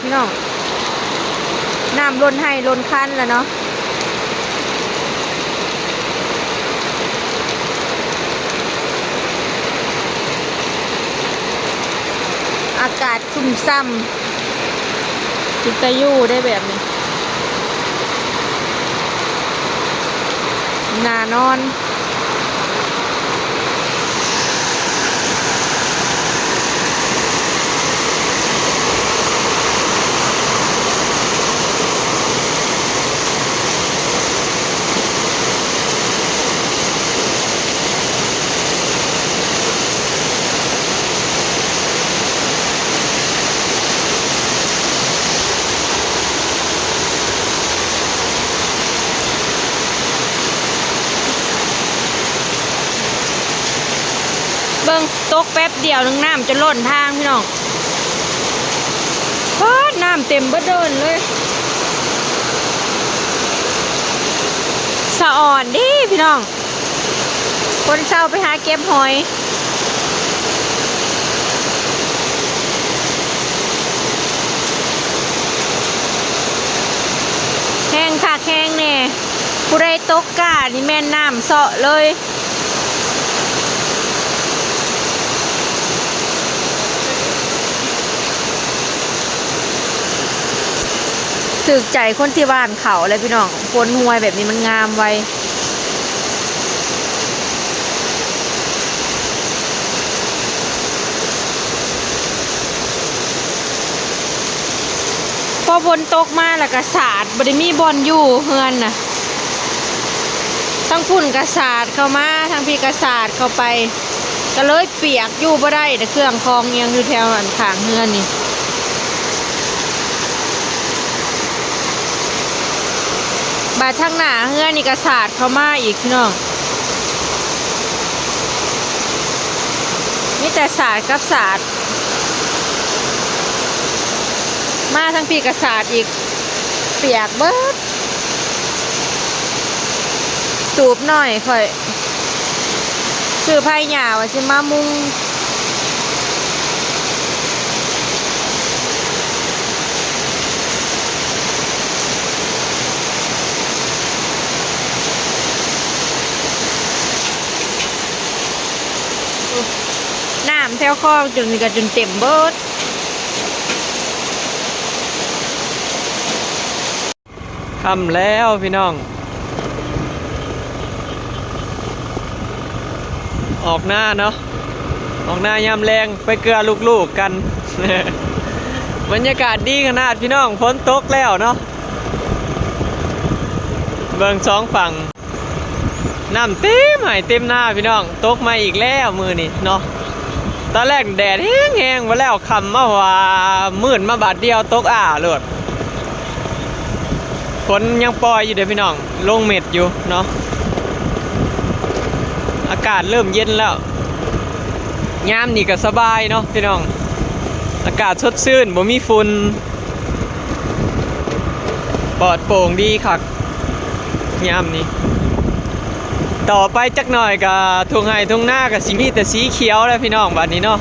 พี่น้องน้ำล้นให้ล้นคันแล้วเนาะอากาศชุ่มซ้ำจิตายู่ได้แบบนี้น่านอนเบิ่งตกแป๊บเดียวนึงน้ำจะล้นทางพี่น้องเฮ้ยน้ำเต็มเบิดเดินเลยสะอ่อนดิพี่น้องคนเช้าไปหาเก็บหอยแห้งค่ะแห้งแน่ผู้ใดตกกานี่แม่นน้ำเสาะเลยถึกใจคนที่บ้านเขาเลยพี่น้องฝนห่วยแบบนี้มันงามไว้พอฝนตกมาแล้วก็สาดบ่ได้มีบอลอยู่เฮือนน่ะทั้งฝุ่นกระสาดเข้ามาทั้งพี่กระสาดเข้าไปก็เลยเปียกอยู่บ่ได้แต่เครื่องคองเอียงอยู่แถวอันข้างเฮือนนี่บาดทั้งหน้าเฮือนนี่กระสาดเข้ามาอีกพี่น้องมีแต่สาดกับสาดมาทั้งพี่กระสาดอีกเปียกเบิดสูบหน่อยค่อยซื้อไผ่หญ้าว่าสิมามุงน้ำแถวคลองจนเต็มเบิดค่ำแล้วพี่น้องออกหน้าเนาะออกหน้ายามแรงไปเกลือลูกๆกัน บรรยากาศดีขนาดพี่น้องฝนตกแล้วเนาะเบิ่งสองฝั่งน้ำเต็มหายเต็มหน้าพี่น้องตกมาอีกแล้วมือนี่เนาะตอนแรกแดดแห้งๆมาแล้วคำมาว่ามืดมาบาดเดียวตกเลยฝนยังปล่อยอยู่เด้อพี่น้องลงเม็ดอยู่เนาะอากาศเริ่มเย็นแล้วยามนี่ก็สบายเนาะพี่น้องอากาศสดชื่นบ่มีฝุ่นปลอดโปร่งดีคักยามนี้ต่อไปจักหน่อยกับทุ่งไร่ทุ่งนากับสีมีแต่สีเขียวแล้วพี่น้องบัดนี้เนาะ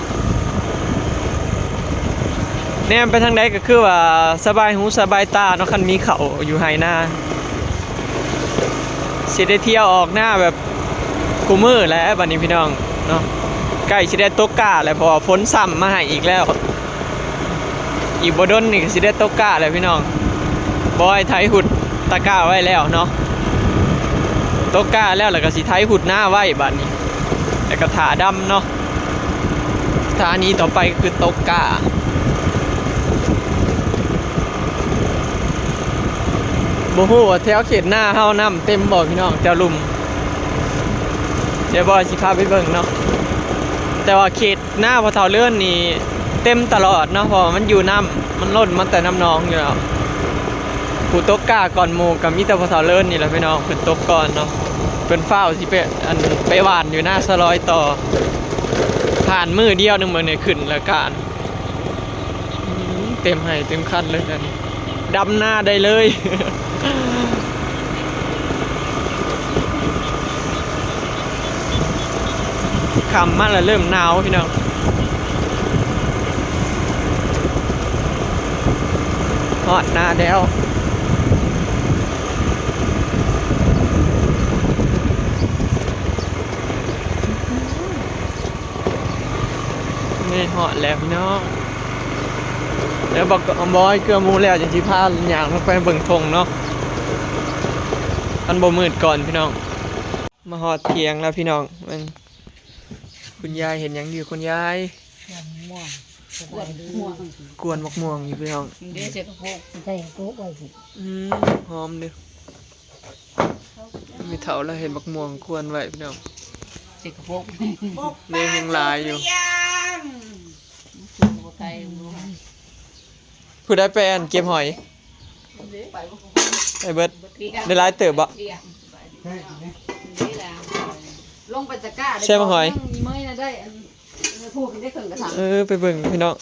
แนมไปทางใดก็คือว่าสบายหูสบายตาเนาะคันมีเขาอยู่ไร่นาสิได้เที่ยวออกหน้าแบบกูมือแล้วบัดนี้พี่น้องเนาะใกล้สิได้ตกกาแล้วพอฝนซ้ำมาให้อีกแล้วอีกบ่ดนนี่ก็สิได้ตกกาแล้วพี่น้องบอยไถหุดตะกร้าไว้แล้วเนาะตกกาแล้วก็สิไถหุดหน้าไว้บัดนี้แล้วก็ถาดำเนาะถานี้ต่อไปคือตกกาบ่ฮู้ว่าแถวเขตหน้าเฮาน้ำเต็มบ่พี่น้องแถวลุ่มเดี๋ยวบอยสิพาไปเบิ่งเนาะแต่ว่าเขตหน้าพอเท่าเลื่อนนี่เต็มตลอดเนาะเพราะมันอยู่น้ำมันล้นมันแต่น้ำนองอยู่แล้วผู้ตกกาก่อนหมู่กับมิตรพอเท่าเลื่อนนี่แหละพี่น้องเพิ่นตกก่อนเนาะเพิ่นเฝ้าสิไปหวานอยู่หน้าสลอยต่อผ่านมือเดียวนึงมื้อนี้ขึ้นแล้วกันเต็มให้เต็มคันเลยกันดำหน้าได้เลย คำมาแล้วเริ่มหนาวพี่น้อง ฮอดหน้าแล้วนี่ฮอดแล้วพี่น้องเดี๋ยวบอกบอยเกลือหมูแล้วจังสิพาย่างลงไปเบิ่งทงเนาะอันบ่มืดก่อนพี่น้องมาฮอดเที่ยงแล้วพี่น้องมันคุณยายเห็นหยังอยู่คุณยาย ม่วงสบายดีม่วง กวนมะม่วงอยู่พี่น้อง เดี๋ยวจะพกใส่พกไว้สิ หอมเด้อมีเถาแล้วเห็นมะม่วงกวนไว้พี่น้อง ใส่พก เลี้ยงยังหลายอยู่ผู้ได้ไปอันเก็บหอยไอ้เบิดได้หลายเติบบ่ ลงไปตะกร้า ใช่ไหมหอย มีเมยนะได้พูดได้เครื่องกระถาง ไปเบิ่งพี่น้อง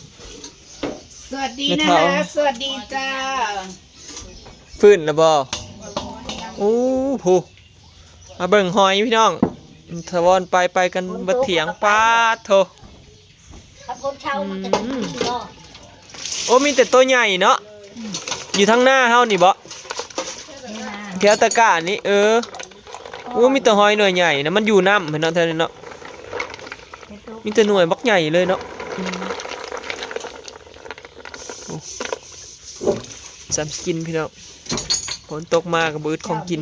สวัสดีนะคะสวัสดีจ้า ฟื้นแล้วบ่โอ้ผู้มาเบิ่งหอยพี่น้องทวอนไปกันเบิดเถียงปาดโถ ถ้าคนเช่ามันจะกินก็ โอ้มีแต่ตัวใหญ่เนาะอยู่ทางหน้าเฮานี่บ่แถวตะกร้านี่โอ้มีแต่หอยหน่วยใหญ่นะมันอยู่น้ำเห็นเนาะแถวนี้เนาะมีแต่หน่วยบักใหญ่เลยเนาะสามกินพี่น้องฝนตกมาก็บืดของกิน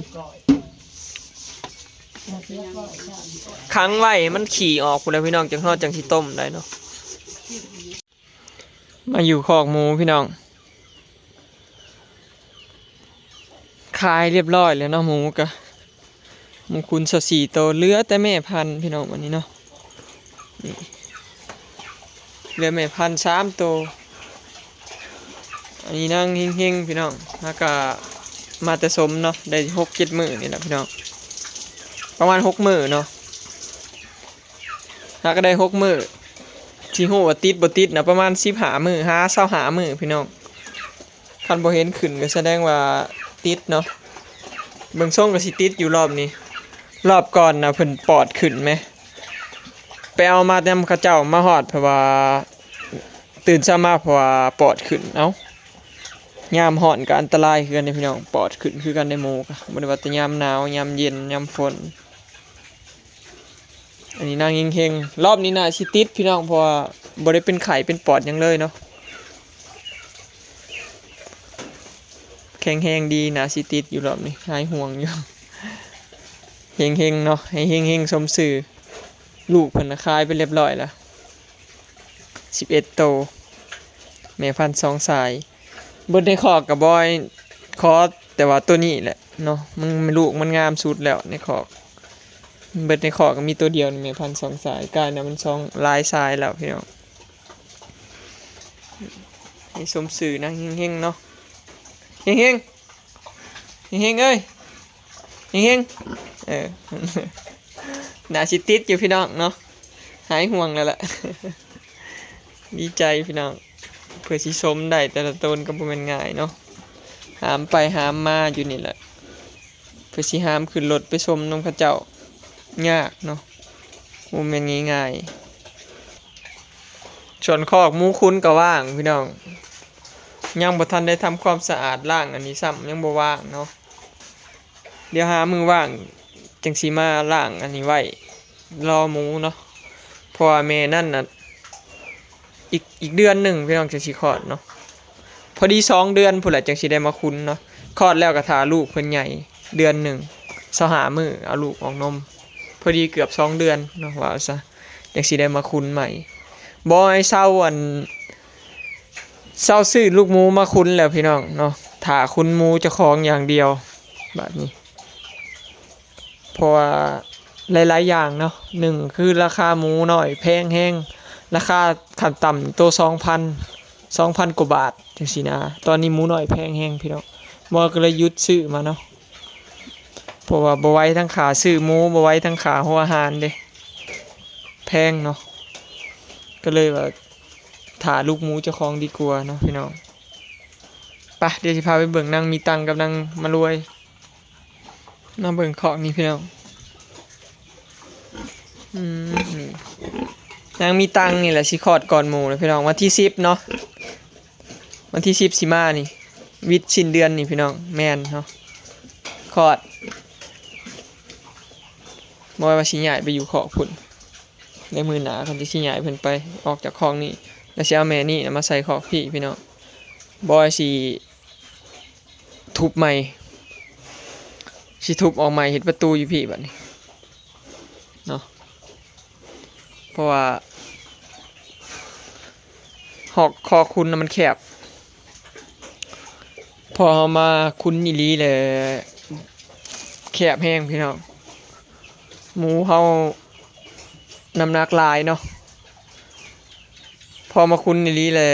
ค้างไว้มันขี่ออกพุ่นแล้วพี่น้องจังทอดจังสิต้มได้เนาะมาอยู่คอกหมูพี่น้องขายเรียบร้อยแล้วเนาะหมูกะหมูคุณ4ตัวเหลือแต่แม่พันธุ์พี่น้องวันนี้เนาะนี่เหลือแม่พันธุ์3ตัวอันนี้นั่งเฮงๆพี่น้องแล้วก็มาแต่สมเนาะได้6-7 มื้อนี่แหละพี่น้องประมาณ6 มื้อเนาะแล้วก็ได้6 มื้อที่ฮู้ว่าติดบ่ติดนะประมาณ15 มื้อ25 มื้อพี่น้องคันบ่เห็นขึ้นก็แสดงว่าติดเนาะเบิ่งส่งก็สิติดอยู่รอบนี้รอบก่อนนะเพิ่นปอดขึ้นไหมไปเอามาแต่เขาเจ้ามาฮอดเพราะว่าตื่นเช้ามาเพราะว่าปอดขึ้นเอ้ายามร้อนก็อันตรายคือกันเด้พี่น้องปอดขึ้นคือกันได้หมู่ก็บ่ได้ว่าแต่ยามหนาวยามเย็นยามฝนอันนี้นางเฮงๆรอบนี้น่าสิติดพี่น้องเพราะว่าบ่ได้เป็นไข้เป็นปอดหยังเลยเนาะแข็งแรงดีน่าสิติดอยู่รอบนี้หายห่วงอยู่เฮงๆเนาะให้เฮงๆสมชื่อลูกเพิ่นขายไปเรียบร้อยแล้ว11โตวแม่พันธุ์2สายเบิดในคอกกับบอยคอแต่ว่าตัวนี้แหละเนาะมันลูกมันงามสุดแล้วในคอกเบิดในคอกก็มีตัวเดียวนี่แม่พันธุ์2สายกายนะมัน2ลายสายแล้วพี่น้องให้สมชื่อนะเฮงๆเนาะเฮงเฮงเฮงเอ้ยเฮงเฮงน่าสิติดอยู่พี่น้องเนาะหายห่วงแล้วแหละ ดีใจพี่น้องเพื่อสิสมได้แต่ละตนก็บ่แม่นง่ายเนาะหามไปหามมาอยู่นี่แหละเพื่อสิหามขึ้นรถไปชมนมพระเจ้ายากเนาะบ่แม่นง่ายๆส่วนคอกหมูคุ้นก็ว่างพี่น้องยังบ่ทันได้ทำความสะอาดล้างอันนี้ซ้ำยังบ่ว่างเนาะเดี๋ยวหามือว่างจังสิมาล้างอันนี้ไว้รอหมูเนาะเพราะว่าแม่นั่นน่ะอีกเดือนหนึ่งพี่น้องจังสิคลอดเนาะพอดี2 เดือนพุ่นแหละจังสิได้มาคุ้นเนาะคลอดแล้วก็ทาลูกเพิ่นใหญ่เดือนหนึ่ง25 มื้อเอาลูกออกนมพอดีเกือบ2 เดือนเนาะว่าซะจังสิได้มาคุ้นใหม่บ่ให้เศร้าซื้อลูกหมูมาคุ้นแล้วพี่น้องเนาะถ้าคุ้นหมูเจ้าของอย่างเดียวแบบนี้เพราะว่าหลายๆอย่างเนาะ1คือราคาหมูน้อยแพงแฮงราคาขั้นต่ำตัว 2,000 กว่าบาทจังซี่นะตอนนี้หมูน้อยแพงแฮงพี่น้องบ่ก็เลยหยุดซื้อมาเนาะเพราะว่าบ่ไหวทั้งค่าซื้อหมูบ่ไหวทั้งค่าหัวอาหารเด้แพงเนาะก็เลยว่าถ่าลูกหมูเจ้าของดีกว่าเนาะพี่น้องไปเดี๋ยวสิพาไปเบิ่งนางมีตังกับนางมารวยมาเบิ่งของนี่พี่น้องนี่นางมีตังนี่แหละสิคลอดก่อนหมู่เลยพี่น้องวันที่10เนาะวันที่10สิมานี่ วิทย์สิ้นเดือนนี่พี่น้องแม่นเนาะคลอดบ่ว่าสิย้ายไปอยู่คอกพุ่นในมือหน้าเขาสิย้ายเพิ่นไปออกจากคอกนี้แล้วสิเอาแม่นี่มาใส่คอกพี่น้องบ่ว่าสิทุบใหม่สิทุบออกใหม่เฮ็ดประตูอยู่พี่บัดนี้เนาะเพราะว่าหอกคอคุณน่ะมันแคบพอเอามาคุ้นอีหลีเลยแคบแห้งพี่น้องหมูเฮาน้ำหนักหลายเนาะพอมาคุ้นอีหลีเลย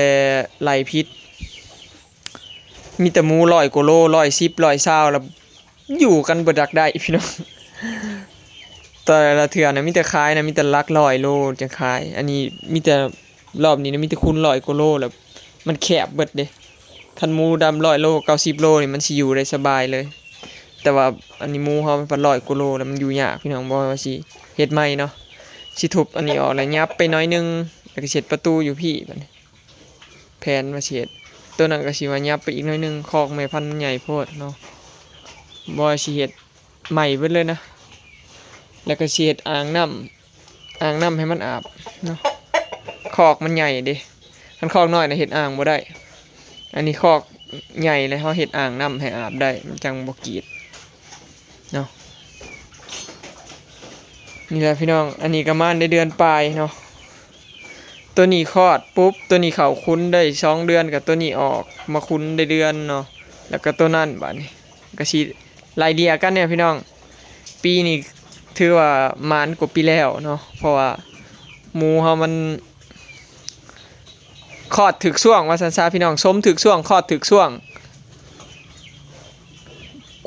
ไหลพิษมีแต่หมู100 กว่าโล110 120แล้วอยู่กันบ่ดักได้พี่น้องแต่ละเทื่อนะมีแต่ขายนะมีแต่หลัก100 โลจะขายอันนี้มีแต่รอบนี้นะมีแต่คูณ100 กว่าโลแล้วมันแคบเบิดเด้คันหมูดำ100 โล90 โลนี่มันสิอยู่ได้สบายเลยแต่ว่าอันนี้หมูเฮามันเป็น100 กว่าโลแล้วมันอยู่ยากพี่น้องบ่ว่าสิเฮ็ดใหม่เนาะสิทุบอันนี้ออกแล้วยับไปหน่อยนึงแล้วก็เสร็จประตูอยู่พี่บัดนี้แผนว่าสิเฮ็ดตัวนั้นก็สิว่ายับไปอีกหน่อยนึงคอกแม่พันธุ์ใหญ่โพดเนาะบ่สิเฮ็ดใหม่เบิดเลยนะแล้วก็สิเฮ็ดอ่างน้ำให้มันอาบเนาะคอกมันใหญ่เด้คันคอกน้อยน่ะเฮ็ดอ่างบ่ได้อันนี้คอกใหญ่เลยเฮาเฮ็ดอ่างน้ำให้อาบได้มันจังบ่กีดเนาะนี่แหละพี่น้องอันนี้ก็มาได้เดือนปลายเนาะตัวนี้คลอดปุ๊บตัวนี้เข้าคุ้นได้2 เดือนกับตัวนี้ออกมาคุ้นได้เดือนเนาะแล้วก็ตัวนั้นบัดนี้ก็สิไล่เลี่ยกันเนี่ยพี่น้องปีนี้ถือว่าหมานกว่าปีแล้วเนาะเพราะว่าหมูเฮามันคลอดถึกช่วงว่าซั่นซะพี่น้องสมถึกช่วงคลอดถึกช่วง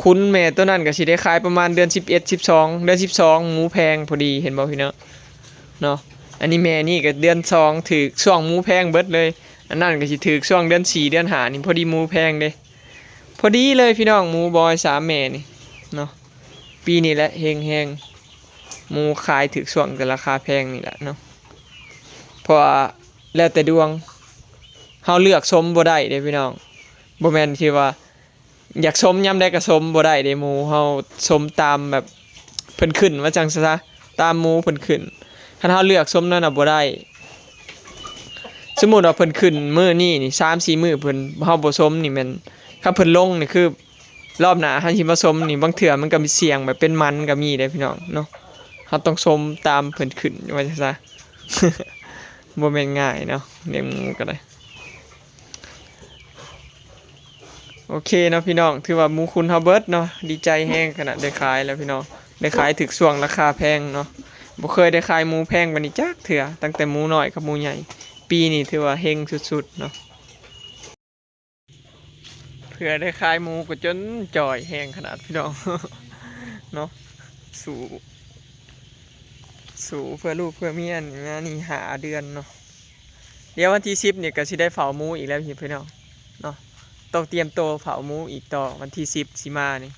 คุณแม่ตัวนั้นก็สิได้ขายประมาณเดือน11 12เดือน12หมูแพงพอดีเห็นบ่พี่น้องเนาะอันนี้แม่นี่ก็เดือน2ถึกช่วงหมูแพงเบิดเลยอันนั้นก็สิถึกช่วงเดือน4เดือน5นี่พอดีหมูแพงเด้พอดีเลยพี่น้องหมูบอย3แม่นี่เนาะปีนี้แหละเฮงๆหมูขายถึกช่วงก็ราคาแพงนี่แหละเนาะเพราะแล้วแต่ดวงเฮาเลือกสมบ่ได้เด้พี่น้องบ่แม่นที่ว่าอยากสมยามใดก็สมบ่ได้เด้หมูเฮาสมตามแบบเพิ่นขึ้นว่าจังซะตามหมูเพิ่นขึ้นคันเฮาเลือกสมนั่นน่ะบ่ได้สมมุติว่าเพิ่นขึ้นมื้อนี้นี่ 3-4 มื้อเพิ่นเฮาบ่สมนี่แม่นถ้าเพิ่นลงนี่คือรอบหน้าเฮาสิมาสมนี่บางเทื่อมันก็มีเสี่ยงแบบเป็นมันก็มีเด้พี่น้องเนาะเฮาต้องสมตามเพิ่นขึ้นว่าจังซะ บ่แม่นง่ายเนาะเลี้ยงหมูก็ได้โอเคเนาะพี่น้องถือว่าหมูคุณเฮาเบิดเนาะดีใจแฮงขนาดได้ขายแล้วพี่น้องได้ขายถึกช่วงราคาแพงเนาะบ่เคยได้ขายหมูแพงปานนี้จักเทื่อตั้งแต่หมูน้อยกับหมูใหญ่ปีนี้ถือว่าเฮงสุดๆเนาะเพื่อได้ขายหมูก็จนจ่อยแฮงขนาดพี่น้อง เนาะสู่เพื่อลูกเพื่อเมียนี่หาเดือนเนาะเดี๋ยววันที่10เนี่ยก็สิได้เผาหมูอีกแล้วพี่น้องเนาะต้องเตรียมตัวเผาหมูอีกต่อวันที่10สิมานี่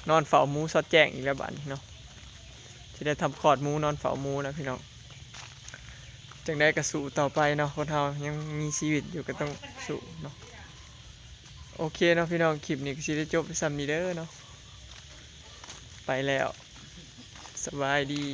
นอนเฝ้าหมูสอดแจ้งอีกแล้วบัดนี้เนาะสิได้ทำคลอดหมูนอนเฝ้าหมูแล้วพี่น้องจังได้ก็สู้ต่อไปเนาะคนเฮายังมีชีวิตอยู่ก็ต้องสู้เนาะโอเคเนาะพี่น้องคลิปนี้ก็สิได้จบไปซ้ำนี้เด้อเนาะไปแล้วสบายดี